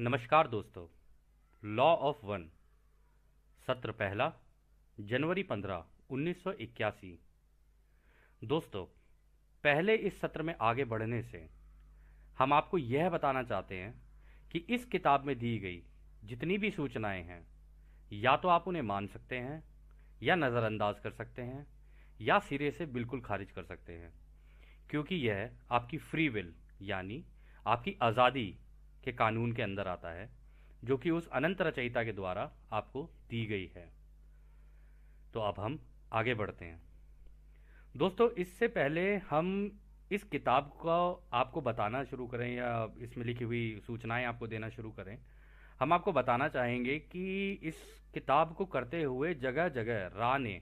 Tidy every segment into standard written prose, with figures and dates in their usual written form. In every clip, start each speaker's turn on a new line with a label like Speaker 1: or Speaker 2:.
Speaker 1: नमस्कार दोस्तों। Law of one सत्र पहला, जनवरी 15, 1981। दोस्तों, पहले इस सत्र में आगे बढ़ने से हम आपको यह बताना चाहते हैं कि इस किताब में दी गई जितनी भी सूचनाएं हैं, या तो आप उन्हें मान सकते हैं, या नज़रअंदाज कर सकते हैं, या सिरे से बिल्कुल खारिज कर सकते हैं, क्योंकि यह आपकी फ्री विल यानी आपकी आज़ादी के कानून के अंदर आता है, जो कि उस अनंत रचयिता के द्वारा आपको दी गई है। तो अब हम आगे बढ़ते हैं। दोस्तों, इससे पहले हम इस किताब को आपको बताना शुरू करें या इसमें लिखी हुई सूचनाएं आपको देना शुरू करें, हम आपको बताना चाहेंगे कि इस किताब को करते हुए जगह जगह रा ने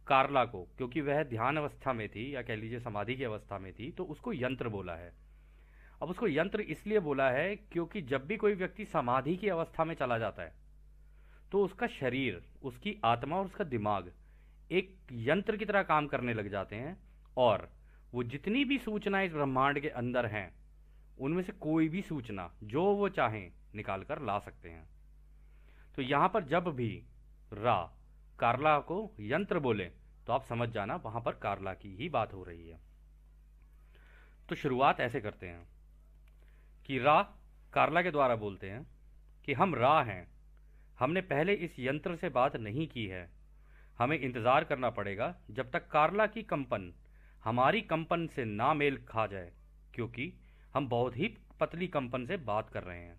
Speaker 1: कार्ला को, क्योंकि वह ध्यान अवस्था में थी या कह लीजिए समाधि की अवस्था में थी, तो उसको यंत्र बोला है। अब उसको यंत्र इसलिए बोला है क्योंकि जब भी कोई व्यक्ति समाधि की अवस्था में चला जाता है तो उसका शरीर, उसकी आत्मा और उसका दिमाग एक यंत्र की तरह काम करने लग जाते हैं, और वो जितनी भी सूचनाएं इस ब्रह्मांड के अंदर हैं उनमें से कोई भी सूचना जो वो चाहें निकाल कर ला सकते हैं। तो यहां पर जब भी रा कार्ला को यंत्र बोले तो आप समझ जाना वहां पर कार्ला की ही बात हो रही है। तो शुरुआत ऐसे करते हैं कि रा कार्ला के द्वारा बोलते हैं कि हम रा हैं, हमने पहले इस यंत्र से बात नहीं की है, हमें इंतज़ार करना पड़ेगा जब तक कार्ला की कंपन हमारी कंपन से ना मेल खा जाए, क्योंकि हम बहुत ही पतली कंपन से बात कर रहे हैं।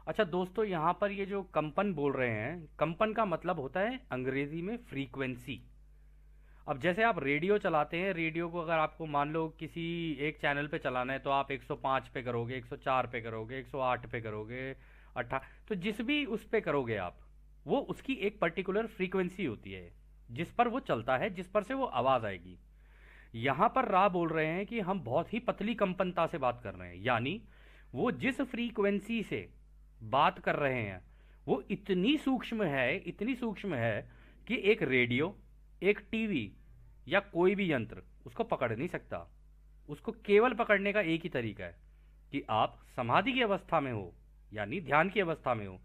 Speaker 1: अच्छा दोस्तों, यहाँ पर ये जो कंपन बोल रहे हैं, कंपन का मतलब होता है अंग्रेजी में फ्रीक्वेंसी। अब जैसे आप रेडियो चलाते हैं, रेडियो को अगर आपको मान लो किसी एक चैनल पे चलाना है तो आप 105 पे करोगे, 104 पे करोगे, 108 पे करोगे, 18, तो जिस भी उस पे करोगे आप, वो उसकी एक पर्टिकुलर फ्रीक्वेंसी होती है जिस पर वो चलता है, जिस पर से वो आवाज़ आएगी। यहाँ पर रा बोल रहे हैं कि हम बहुत ही पतली कंपनता से बात कर रहे हैं, यानी वो जिस फ्रीक्वेंसी से बात कर रहे हैं वो इतनी सूक्ष्म है, इतनी सूक्ष्म है कि एक रेडियो, एक टीवी या कोई भी यंत्र उसको पकड़ नहीं सकता। उसको केवल पकड़ने का एक ही तरीका है कि आप समाधि की अवस्था में हो, यानी ध्यान की अवस्था में हो,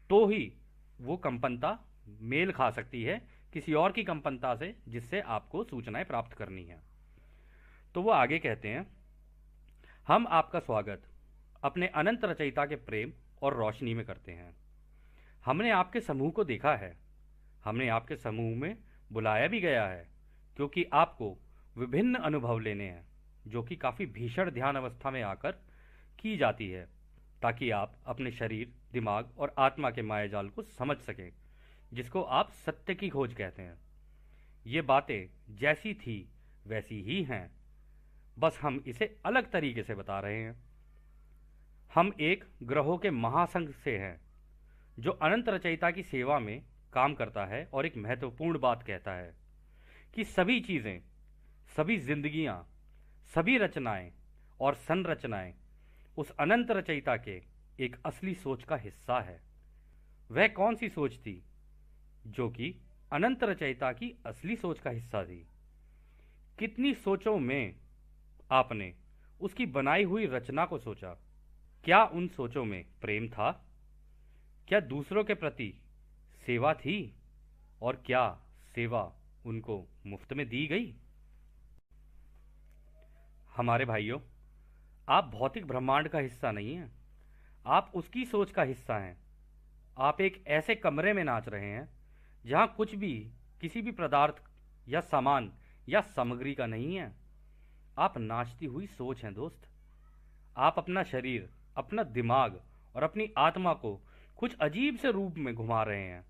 Speaker 1: तो ही वो कंपनता मेल खा सकती है किसी और की कंपनता से जिससे आपको सूचनाएं प्राप्त करनी है। तो वो आगे कहते हैं, हम आपका स्वागत अपने अनंत रचयिता के प्रेम और रोशनी में करते हैं। हमने आपके समूह को देखा है, हमने आपके समूह में बुलाया भी गया है, क्योंकि आपको विभिन्न अनुभव लेने हैं जो कि काफ़ी भीषण ध्यान अवस्था में आकर की जाती है, ताकि आप अपने शरीर, दिमाग और आत्मा के मायाजाल को समझ सकें, जिसको आप सत्य की खोज कहते हैं। ये बातें जैसी थी वैसी ही हैं, बस हम इसे अलग तरीके से बता रहे हैं। हम एक ग्रहों के महासंघ से हैं जो अनंत रचयिता की सेवा में काम करता है, और एक महत्वपूर्ण बात कहता है कि सभी चीज़ें, सभी जिंदगियां, सभी रचनाएं और संरचनाएं उस अनंत रचयिता के एक असली सोच का हिस्सा है। वह कौन सी सोच थी जो कि अनंत रचयिता की असली सोच का हिस्सा थी? कितनी सोचों में आपने उसकी बनाई हुई रचना को सोचा? क्या उन सोचों में प्रेम था? क्या दूसरों के प्रति सेवा थी? और क्या सेवा उनको मुफ्त में दी गई? हमारे भाइयों, आप भौतिक ब्रह्मांड का हिस्सा नहीं हैं, आप उसकी सोच का हिस्सा हैं। आप एक ऐसे कमरे में नाच रहे हैं जहां कुछ भी किसी भी पदार्थ या सामान या सामग्री का नहीं है। आप नाचती हुई सोच हैं दोस्त। आप अपना शरीर, अपना दिमाग और अपनी आत्मा को कुछ अजीब से रूप में घुमा रहे हैं,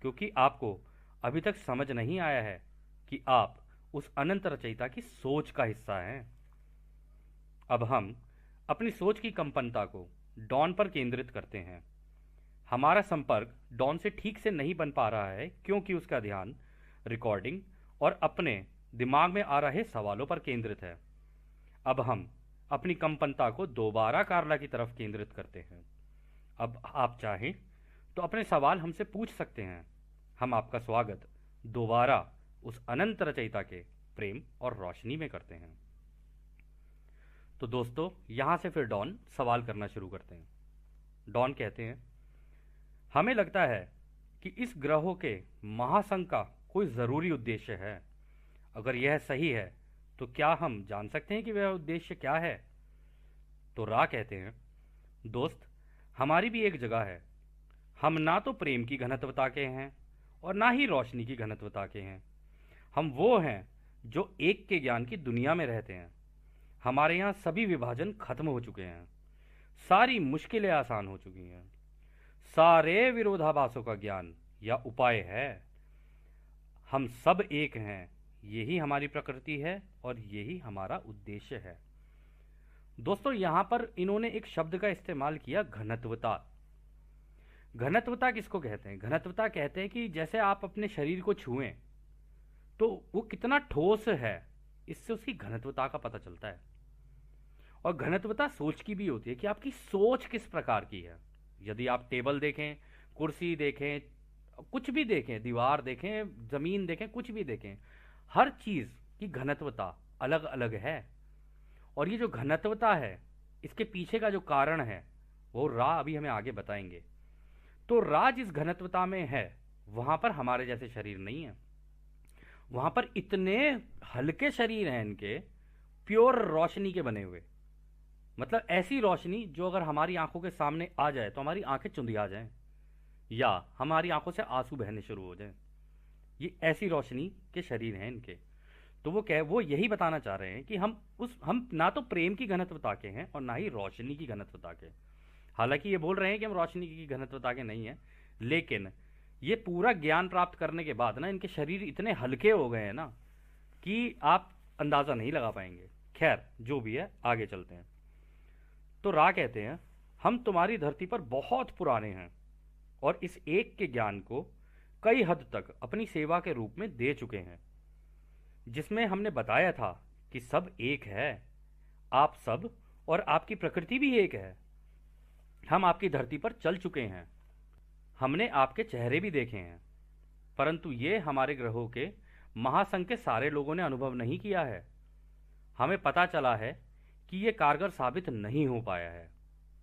Speaker 1: क्योंकि आपको अभी तक समझ नहीं आया है कि आप उस अनंत रचयिता की सोच का हिस्सा हैं। अब हम अपनी सोच की कंपनता को डॉन पर केंद्रित करते हैं। हमारा संपर्क डॉन से ठीक से नहीं बन पा रहा है, क्योंकि उसका ध्यान रिकॉर्डिंग और अपने दिमाग में आ रहे सवालों पर केंद्रित है। अब हम अपनी कंपनता को दोबारा कार्ला की तरफ केंद्रित करते हैं। अब आप चाहें तो अपने सवाल हमसे पूछ सकते हैं। हम आपका स्वागत दोबारा उस अनंत रचयिता के प्रेम और रोशनी में करते हैं। तो दोस्तों, यहां से फिर डॉन सवाल करना शुरू करते हैं। डॉन कहते हैं, हमें लगता है कि इस ग्रहों के महासंघ का कोई ज़रूरी उद्देश्य है। अगर यह सही है तो क्या हम जान सकते हैं कि वह उद्देश्य क्या है? तो रा कहते हैं, दोस्त, हमारी भी एक जगह है। हम ना तो प्रेम की घनत्वता के हैं और ना ही रोशनी की घनत्वता के हैं। हम वो हैं जो एक के ज्ञान की दुनिया में रहते हैं। हमारे यहाँ सभी विभाजन खत्म हो चुके हैं, सारी मुश्किलें आसान हो चुकी हैं, सारे विरोधाभासों का ज्ञान या उपाय है। हम सब एक हैं, यही हमारी प्रकृति है और यही हमारा उद्देश्य है। दोस्तों, यहां पर इन्होंने एक शब्द का इस्तेमाल किया, घनत्वता। घनत्वता किसको कहते हैं? घनत्वता कहते हैं कि जैसे आप अपने शरीर को छुएं तो वो कितना ठोस है, इससे उसकी घनत्वता का पता चलता है। और घनत्वता सोच की भी होती है कि आपकी सोच किस प्रकार की है। यदि आप टेबल देखें, कुर्सी देखें, कुछ भी देखें, दीवार देखें, जमीन देखें, कुछ भी देखें, हर चीज की घनत्वता अलग अलग है। और ये जो घनत्वता है, इसके पीछे का जो कारण है वो रा अभी हमें आगे बताएंगे। तो रा जिस घनत्वता में है वहां पर हमारे जैसे शरीर नहीं है। वहां पर इतने हल्के शरीर हैं इनके, प्योर रोशनी के बने हुए। मतलब ऐसी रोशनी जो अगर हमारी आंखों के सामने आ जाए तो हमारी आंखें चुंधिया जाएं या हमारी आंखों से आंसू बहने शुरू हो जाएं। ये ऐसी रोशनी के शरीर हैं इनके। तो वो यही बताना चाह रहे हैं कि हम ना तो प्रेम की घनत्वता के हैं और ना ही रोशनी की घनत्वता के। हालांकि ये बोल रहे हैं कि हम रोशनी की घनत्वता के नहीं हैं, लेकिन ये पूरा ज्ञान प्राप्त करने के बाद ना इनके शरीर इतने हल्के हो गए हैं ना कि आप अंदाजा नहीं लगा पाएंगे। खैर, जो भी है, आगे चलते हैं। तो रा कहते हैं, हम तुम्हारी धरती पर बहुत पुराने हैं और इस एक के ज्ञान को कई हद तक अपनी सेवा के रूप में दे चुके हैं, जिसमें हमने बताया था कि सब एक है, आप सब और आपकी प्रकृति भी एक है। हम आपकी धरती पर चल चुके हैं, हमने आपके चेहरे भी देखे हैं, परंतु ये हमारे ग्रहों के महासंघ के सारे लोगों ने अनुभव नहीं किया है। हमें पता चला है कि यह कारगर साबित नहीं हो पाया है।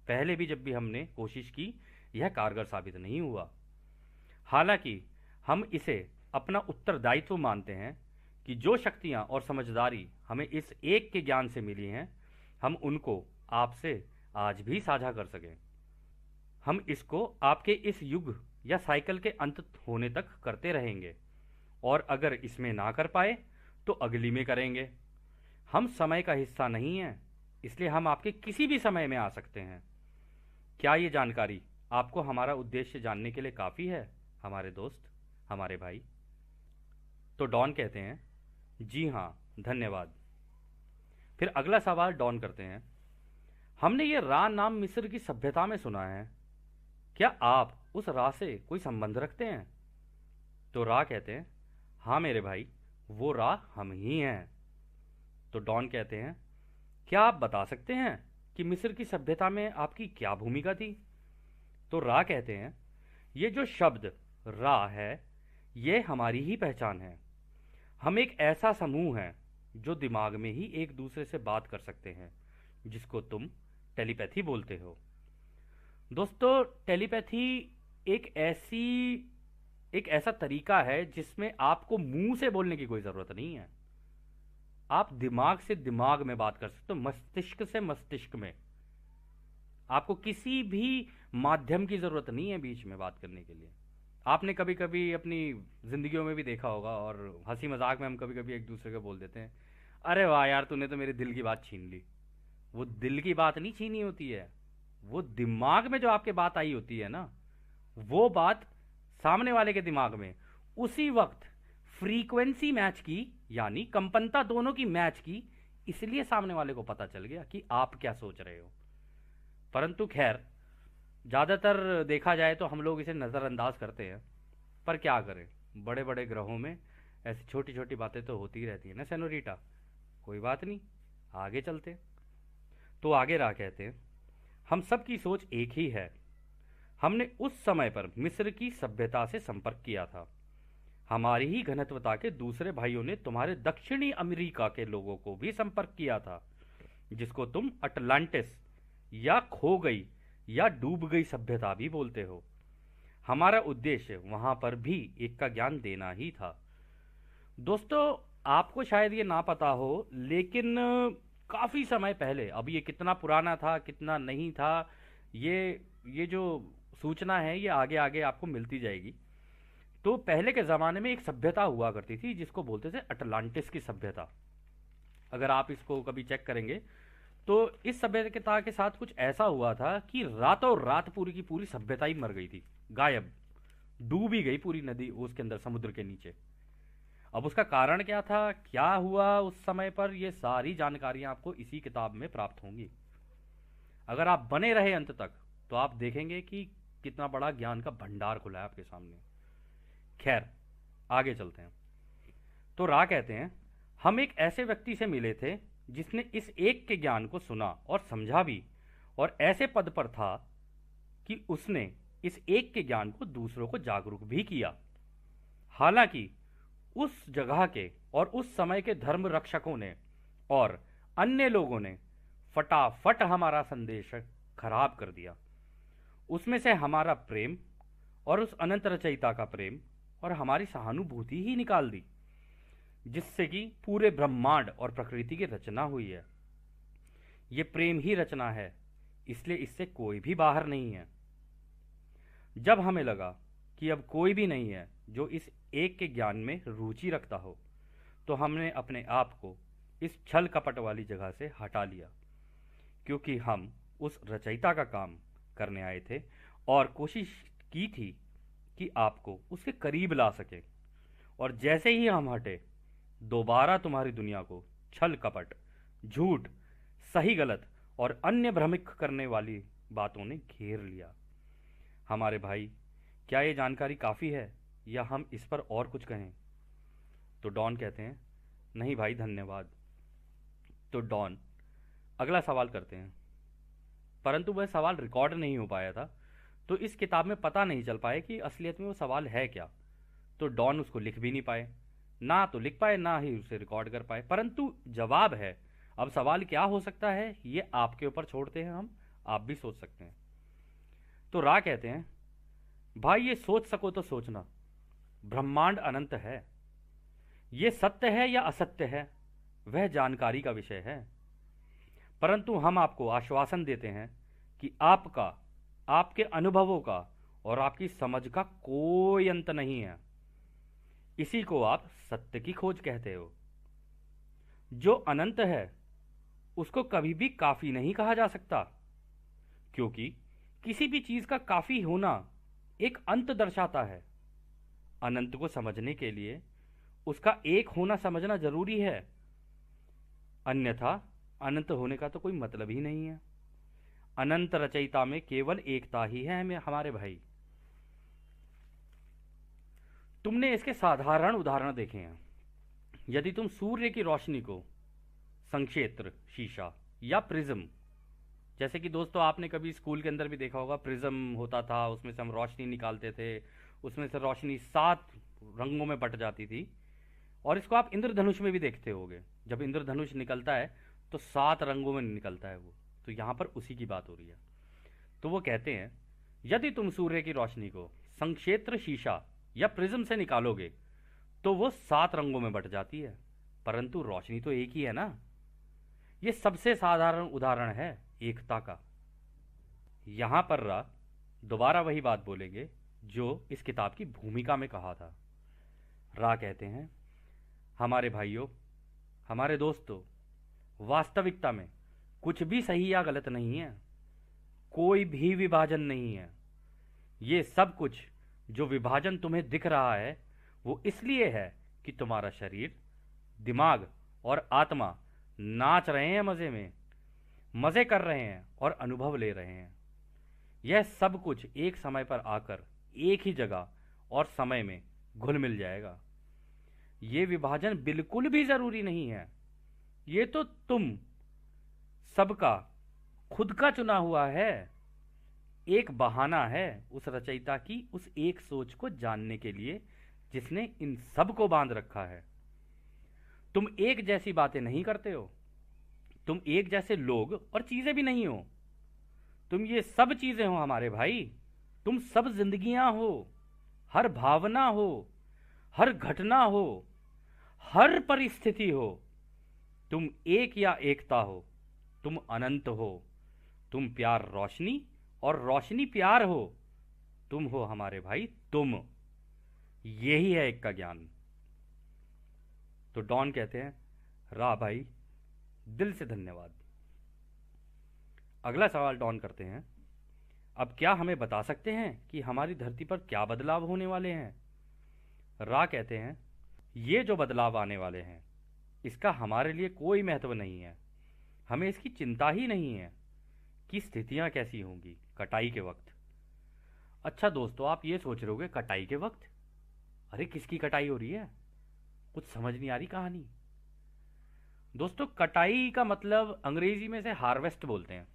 Speaker 1: पहले भी जब भी हमने कोशिश की, यह कारगर साबित नहीं हुआ। हालांकि हम इसे अपना उत्तरदायित्व मानते हैं कि जो शक्तियां और समझदारी हमें इस एक के ज्ञान से मिली हैं, हम उनको आपसे आज भी साझा कर सकें। हम इसको आपके इस युग या साइकिल के अंत होने तक करते रहेंगे, और अगर इसमें ना कर पाए तो अगली में करेंगे। हम समय का हिस्सा नहीं हैं, इसलिए हम आपके किसी भी समय में आ सकते हैं। क्या ये जानकारी आपको हमारा उद्देश्य जानने के लिए काफ़ी है, हमारे दोस्त, हमारे भाई? तो डॉन कहते हैं, जी हाँ, धन्यवाद। फिर अगला सवाल डॉन करते हैं, हमने ये रा नाम मिस्र की सभ्यता में सुना है, क्या आप उस रा से कोई संबंध रखते हैं? तो रा कहते हैं, हाँ मेरे भाई, वो रा हम ही हैं। तो डॉन कहते हैं, क्या आप बता सकते हैं कि मिस्र की सभ्यता में आपकी क्या भूमिका थी? तो रा कहते हैं, ये जो शब्द रा है, ये हमारी ही पहचान है। हम एक ऐसा समूह है जो दिमाग में ही एक दूसरे से बात कर सकते हैं, जिसको तुम टेलीपैथी बोलते हो। दोस्तों, टेलीपैथी एक ऐसा तरीका है जिसमें आपको मुंह से बोलने की कोई ज़रूरत नहीं है। आप दिमाग से दिमाग में बात कर सकते हो, मस्तिष्क से मस्तिष्क में। आपको किसी भी माध्यम की ज़रूरत नहीं है बीच में बात करने के लिए। आपने कभी कभी अपनी ज़िंदगियों में भी देखा होगा, और हंसी मजाक में हम कभी कभी एक दूसरे को बोल देते हैं, अरे वाह यार, तूने तो मेरे दिल की बात छीन ली। वो दिल की बात नहीं छीनी होती है, वो दिमाग में जो आपके बात आई होती है ना, वो बात सामने वाले के दिमाग में उसी वक्त फ्रीक्वेंसी मैच की, यानी कंपनता दोनों की मैच की, इसलिए सामने वाले को पता चल गया कि आप क्या सोच रहे हो। परंतु खैर, ज़्यादातर देखा जाए तो हम लोग इसे नज़रअंदाज करते हैं, पर क्या करें, बड़े बड़े ग्रहों में ऐसी छोटी छोटी बातें तो होती रहती है ना सेनोरीटा। कोई बात नहीं, आगे चलते। तो आगे रहा कहते हैं, हम सब की सोच एक ही है। हमने उस समय पर मिस्र की सभ्यता से संपर्क किया था। हमारी ही घनत्वता के दूसरे भाइयों ने तुम्हारे दक्षिणी अमेरिका के लोगों को भी संपर्क किया था, जिसको तुम अटलांटिस या खो गई या डूब गई सभ्यता भी बोलते हो। हमारा उद्देश्य वहां पर भी एक का ज्ञान देना ही था। दोस्तों, आपको शायद ये ना पता हो, लेकिन काफी समय पहले, अब ये कितना पुराना था कितना नहीं था, ये ये जो सूचना है ये आगे आगे आपको मिलती जाएगी। तो पहले के ज़माने में एक सभ्यता हुआ करती थी जिसको बोलते थे अटलांटिस की सभ्यता। अगर आप इसको कभी चेक करेंगे तो इस सभ्यता के साथ कुछ ऐसा हुआ था कि रातों रात पूरी की पूरी सभ्यता ही मर गई थी, गायब, डूब ही गई पूरी नदी उसके अंदर, समुद्र के नीचे। अब उसका कारण क्या था, क्या हुआ उस समय पर, ये सारी जानकारियां आपको इसी किताब में प्राप्त होंगी। अगर आप बने रहे अंत तक तो आप देखेंगे कि कितना बड़ा ज्ञान का भंडार खुला है आपके सामने। खैर, आगे चलते हैं। तो रा कहते हैं, हम एक ऐसे व्यक्ति से मिले थे जिसने इस एक के ज्ञान को सुना और समझा भी, और ऐसे पद पर था कि उसने इस एक के ज्ञान को दूसरों को जागरूक भी किया। हालांकि उस जगह के और उस समय के धर्म रक्षकों ने और अन्य लोगों ने फटाफट हमारा संदेश खराब कर दिया। उसमें से हमारा प्रेम और उस अनंत रचयिता का प्रेम और हमारी सहानुभूति ही निकाल दी, जिससे कि पूरे ब्रह्मांड और प्रकृति की रचना हुई है। ये प्रेम ही रचना है, इसलिए इससे कोई भी बाहर नहीं है। जब हमें लगा कि अब कोई भी नहीं है जो इस एक के ज्ञान में रुचि रखता हो, तो हमने अपने आप को इस छल कपट वाली जगह से हटा लिया, क्योंकि हम उस रचयिता का काम करने आए थे और कोशिश की थी कि आपको उसके करीब ला सके। और जैसे ही हम हटे, दोबारा तुम्हारी दुनिया को छल कपट, झूठ, सही गलत और अन्य भ्रमित करने वाली बातों ने घेर लिया। हमारे भाई, क्या ये जानकारी काफ़ी है या हम इस पर और कुछ कहें? तो डॉन कहते हैं, नहीं भाई, धन्यवाद। तो डॉन अगला सवाल करते हैं, परंतु वह सवाल रिकॉर्ड नहीं हो पाया था, तो इस किताब में पता नहीं चल पाया कि असलियत में वो सवाल है क्या। तो डॉन उसको लिख भी नहीं पाए, ना तो लिख पाए ना ही उसे रिकॉर्ड कर पाए, परंतु जवाब है। अब सवाल क्या हो सकता है ये आपके ऊपर छोड़ते हैं हम, आप भी सोच सकते हैं। तो रा कहते हैं, भाई ये सोच सको तो सोचना, ब्रह्मांड अनंत है। ये सत्य है या असत्य है वह जानकारी का विषय है, परंतु हम आपको आश्वासन देते हैं कि आपका, आपके अनुभवों का और आपकी समझ का कोई अंत नहीं है। इसी को आप सत्य की खोज कहते हो। जो अनंत है उसको कभी भी काफी नहीं कहा जा सकता, क्योंकि किसी भी चीज का काफी होना एक अंत दर्शाता है। अनंत को समझने के लिए उसका एक होना समझना जरूरी है, अन्यथा अनंत होने का तो कोई मतलब ही नहीं है। अनंत रचयिता में केवल एकता ही है हमारे भाई। तुमने इसके साधारण उदाहरण देखे हैं। यदि तुम सूर्य की रोशनी को संक्षेत्र, शीशा या प्रिज्म, जैसे कि दोस्तों आपने कभी स्कूल के अंदर भी देखा होगा, प्रिज्म होता था, उसमें से हम रोशनी निकालते थे, उसमें से रोशनी 7 रंगों में बट जाती थी। और इसको आप इंद्रधनुष में भी देखते होगे, जब इंद्रधनुष निकलता है तो 7 रंगों में निकलता है वो। तो यहाँ पर उसी की बात हो रही है। तो वो कहते हैं, यदि तुम सूर्य की रोशनी को संक्षेत्र, शीशा या प्रिज्म से निकालोगे तो वो 7 रंगों में बट जाती है, परंतु रोशनी तो एक ही है ना। ये सबसे साधारण उदाहरण है एकता का। यहां पर रा दोबारा वही बात बोलेंगे जो इस किताब की भूमिका में कहा था। रा कहते हैं, हमारे भाइयों, हमारे दोस्तों, वास्तविकता में कुछ भी सही या गलत नहीं है, कोई भी विभाजन नहीं है। ये सब कुछ जो विभाजन तुम्हें दिख रहा है वो इसलिए है कि तुम्हारा शरीर, दिमाग और आत्मा नाच रहे हैं, मजे कर रहे हैं और अनुभव ले रहे हैं। यह सब कुछ एक समय पर आकर एक ही जगह और समय में घुल मिल जाएगा। ये विभाजन बिल्कुल भी जरूरी नहीं है। ये तो तुम सबका खुद का चुना हुआ है, एक बहाना है उस रचयिता की उस एक सोच को जानने के लिए जिसने इन सब को बांध रखा है। तुम एक जैसी बातें नहीं करते हो, तुम एक जैसे लोग और चीजें भी नहीं हो। तुम ये सब चीजें हो हमारे भाई। तुम सब जिंदगियां हो, हर भावना हो, हर घटना हो, हर परिस्थिति हो। तुम एक या एकता हो, तुम अनंत हो, तुम प्यार रोशनी और रोशनी प्यार हो। तुम हो हमारे भाई, तुम। यही है एक का ज्ञान। तो डॉन कहते हैं, रा भाई, दिल से धन्यवाद। अगला सवाल डॉन करते हैं, अब क्या हमें बता सकते हैं कि हमारी धरती पर क्या बदलाव होने वाले हैं? रा कहते हैं, ये जो बदलाव आने वाले हैं इसका हमारे लिए कोई महत्व नहीं है। हमें इसकी चिंता ही नहीं है कि स्थितियां कैसी होंगी कटाई के वक्त। अच्छा दोस्तों, आप ये सोच रहे होगे कटाई के वक्त, अरे किसकी कटाई हो रही है? कुछ समझ नहीं आ रही कहानी। दोस्तों, कटाई का मतलब अंग्रेजी में से हार्वेस्ट बोलते हैं।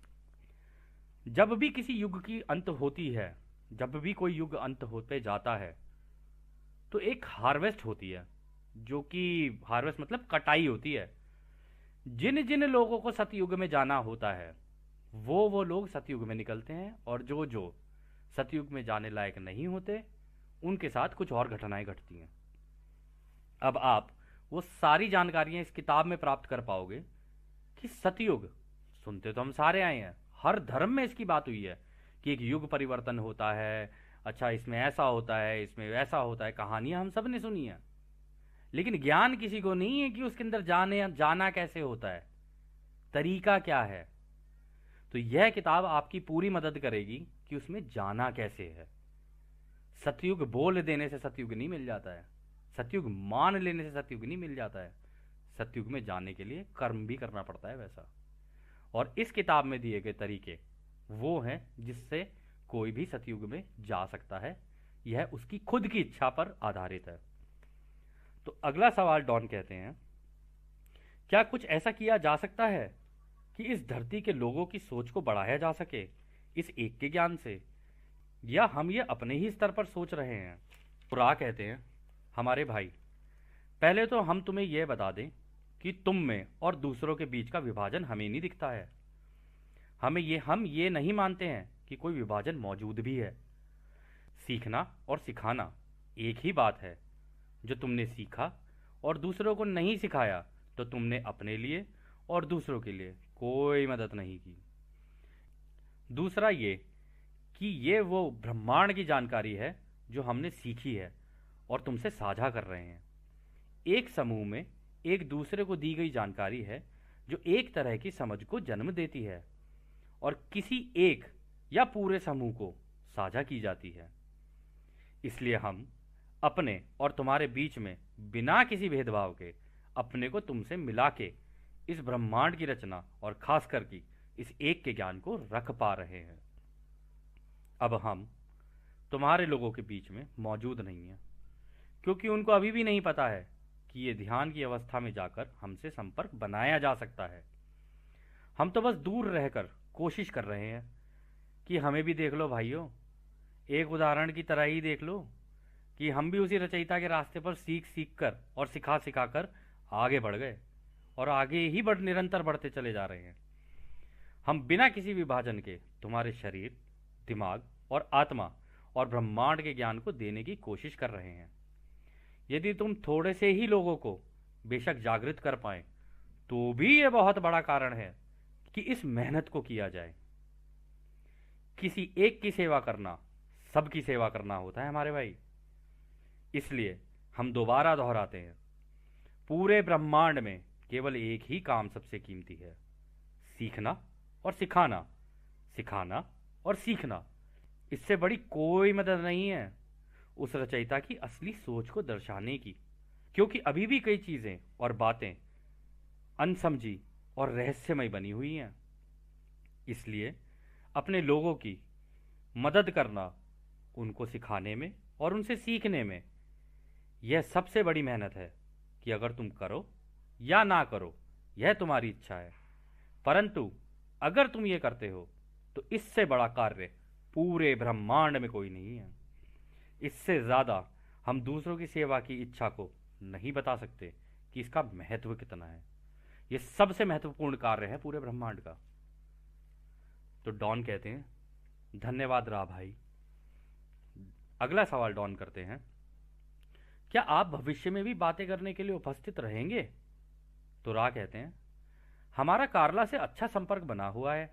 Speaker 1: जब भी किसी युग की अंत होती है, जब भी कोई युग अंत होते जाता है, तो एक हार्वेस्ट होती है, जो कि हार्वेस्ट मतलब कटाई होती है। जिन जिन लोगों को सतयुग में जाना होता है वो लोग सतयुग में निकलते हैं, और जो जो सतयुग में जाने लायक नहीं होते उनके साथ कुछ और घटनाएं घटती हैं। अब आप वो सारी जानकारियां इस किताब में प्राप्त कर पाओगे कि सतयुग, सुनते तो हम सारे आए हैं, हर धर्म में इसकी बात हुई है कि एक युग परिवर्तन होता है। अच्छा, इसमें ऐसा होता है, इसमें वैसा होता है, कहानियां हम सब ने सुनी है, लेकिन ज्ञान किसी को नहीं है कि उसके अंदर जाना कैसे होता है, तरीका क्या है। तो यह किताब आपकी पूरी मदद करेगी कि उसमें जाना कैसे है। सतयुग बोल देने से सतयुग नहीं मिल जाता है, सतयुग मान लेने से सतयुग नहीं मिल जाता है। सतयुग में जाने के लिए कर्म भी करना पड़ता है वैसा। और इस किताब में दिए गए तरीके वो हैं जिससे कोई भी सतयुग में जा सकता है। यह उसकी खुद की इच्छा पर आधारित है। तो अगला सवाल डॉन कहते हैं, क्या कुछ ऐसा किया जा सकता है कि इस धरती के लोगों की सोच को बढ़ाया जा सके इस एक के ज्ञान से, या हम ये अपने ही स्तर पर सोच रहे हैं? पुरा कहते हैं, हमारे भाई, पहले तो हम तुम्हें यह बता दें कि तुम में और दूसरों के बीच का विभाजन हमें नहीं दिखता है। हम ये नहीं मानते हैं कि कोई विभाजन मौजूद भी है। सीखना और सिखाना एक ही बात है। जो तुमने सीखा और दूसरों को नहीं सिखाया तो तुमने अपने लिए और दूसरों के लिए कोई मदद नहीं की। दूसरा ये कि ये वो ब्रह्मांड की जानकारी है जो हमने सीखी है और तुमसे साझा कर रहे हैं। एक समूह में एक दूसरे को दी गई जानकारी है जो एक तरह की समझ को जन्म देती है और किसी एक या पूरे समूह को साझा की जाती है। इसलिए हम अपने और तुम्हारे बीच में बिना किसी भेदभाव के अपने को तुमसे मिला के इस ब्रह्मांड की रचना और खासकर की इस एक के ज्ञान को रख पा रहे हैं। अब हम तुम्हारे लोगों के बीच में मौजूद नहीं हैं, क्योंकि उनको अभी भी नहीं पता है कि ये ध्यान की अवस्था में जाकर हमसे संपर्क बनाया जा सकता है। हम तो बस दूर रहकर कोशिश कर रहे हैं कि हमें भी देख लो भाइयों, एक उदाहरण की तरह ही देख लो कि हम भी उसी रचयिता के रास्ते पर सीख सीख कर और सिखा सिखा कर आगे बढ़ गए और आगे ही निरंतर बढ़ते चले जा रहे हैं। हम बिना किसी विभाजन के तुम्हारे शरीर, दिमाग और आत्मा और ब्रह्मांड के ज्ञान को देने की कोशिश कर रहे हैं। यदि तुम थोड़े से ही लोगों को बेशक जागृत कर पाए तो भी यह बहुत बड़ा कारण है कि इस मेहनत को किया जाए। किसी एक की सेवा करना सबकी सेवा करना होता है हमारे भाई। इसलिए हम दोबारा दोहराते हैं, पूरे ब्रह्मांड में केवल एक ही काम सबसे कीमती है, सीखना और सिखाना, सिखाना और सीखना। इससे बड़ी कोई मदद नहीं है उस रचयिता की असली सोच को दर्शाने की, क्योंकि अभी भी कई चीजें और बातें अनसमझी और रहस्यमय बनी हुई हैं। इसलिए अपने लोगों की मदद करना, उनको सिखाने में और उनसे सीखने में, यह सबसे बड़ी मेहनत है कि अगर तुम करो या ना करो यह तुम्हारी इच्छा है, परंतु अगर तुम ये करते हो तो इससे बड़ा कार्य पूरे ब्रह्मांड में कोई नहीं है। इससे ज्यादा हम दूसरों की सेवा की इच्छा को नहीं बता सकते कि इसका महत्व कितना है। यह सबसे महत्वपूर्ण कार्य है पूरे ब्रह्मांड का। तो डॉन कहते हैं, धन्यवाद रा भाई। अगला सवाल डॉन करते हैं, क्या आप भविष्य में भी बातें करने के लिए उपस्थित रहेंगे? तो रा कहते हैं, हमारा कार्ला से अच्छा संपर्क बना हुआ है,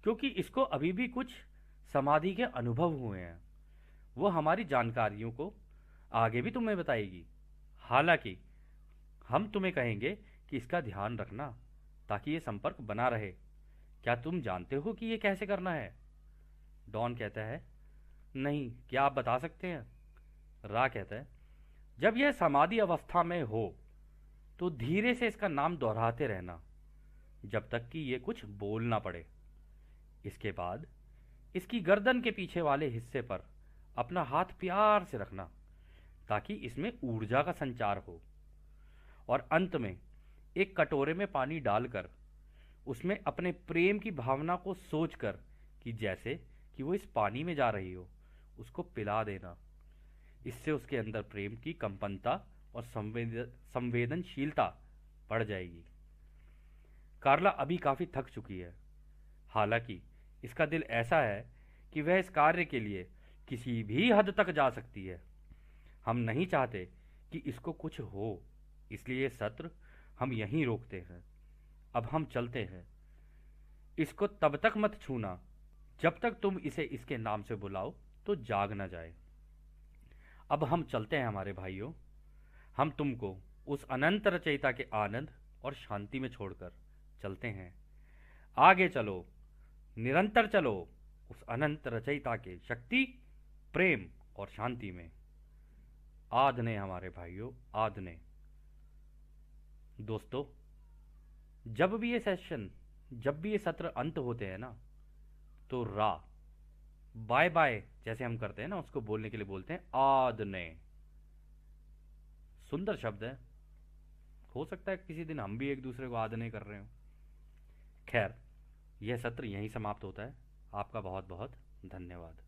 Speaker 1: क्योंकि इसको अभी भी कुछ समाधि के अनुभव हुए हैं। वो हमारी जानकारियों को आगे भी तुम्हें बताएगी। हालांकि हम तुम्हें कहेंगे कि इसका ध्यान रखना ताकि ये संपर्क बना रहे। क्या तुम जानते हो कि ये कैसे करना है? डॉन कहता है, नहीं, क्या आप बता सकते हैं? रा कहता है, जब यह समाधि अवस्था में हो तो धीरे से इसका नाम दोहराते रहना जब तक कि ये कुछ बोल ना पड़े। इसके बाद इसकी गर्दन के पीछे वाले हिस्से पर अपना हाथ प्यार से रखना ताकि इसमें ऊर्जा का संचार हो, और अंत में एक कटोरे में पानी डालकर उसमें अपने प्रेम की भावना को सोचकर कि जैसे कि वो इस पानी में जा रही हो, उसको पिला देना। इससे उसके अंदर प्रेम की कंपनता और संवेदनशीलता बढ़ जाएगी। कार्ला अभी काफी थक चुकी है, हालांकि इसका दिल ऐसा है कि वह इस कार्य के लिए किसी भी हद तक जा सकती है। हम नहीं चाहते कि इसको कुछ हो, इसलिए ये सत्र हम यहीं रोकते हैं। अब हम चलते हैं। इसको तब तक मत छूना जब तक तुम इसे इसके नाम से बुलाओ तो जाग ना जाए। अब हम चलते हैं हमारे भाइयों। हम तुमको उस अनंत रचयिता के आनंद और शांति में छोड़कर चलते हैं। आगे चलो, निरंतर चलो उस अनंत रचयिता के शक्ति, प्रेम और शांति में। आद ने हमारे भाइयों, आद ने। दोस्तों, जब भी ये सत्र अंत होते हैं ना, तो रा बाय बाय जैसे हम करते हैं ना, उसको बोलने के लिए बोलते हैं आद ने। सुंदर शब्द है। हो सकता है किसी दिन हम भी एक दूसरे को आद ने कर रहे हो। खैर, यह सत्र यहीं समाप्त होता है। आपका बहुत बहुत धन्यवाद।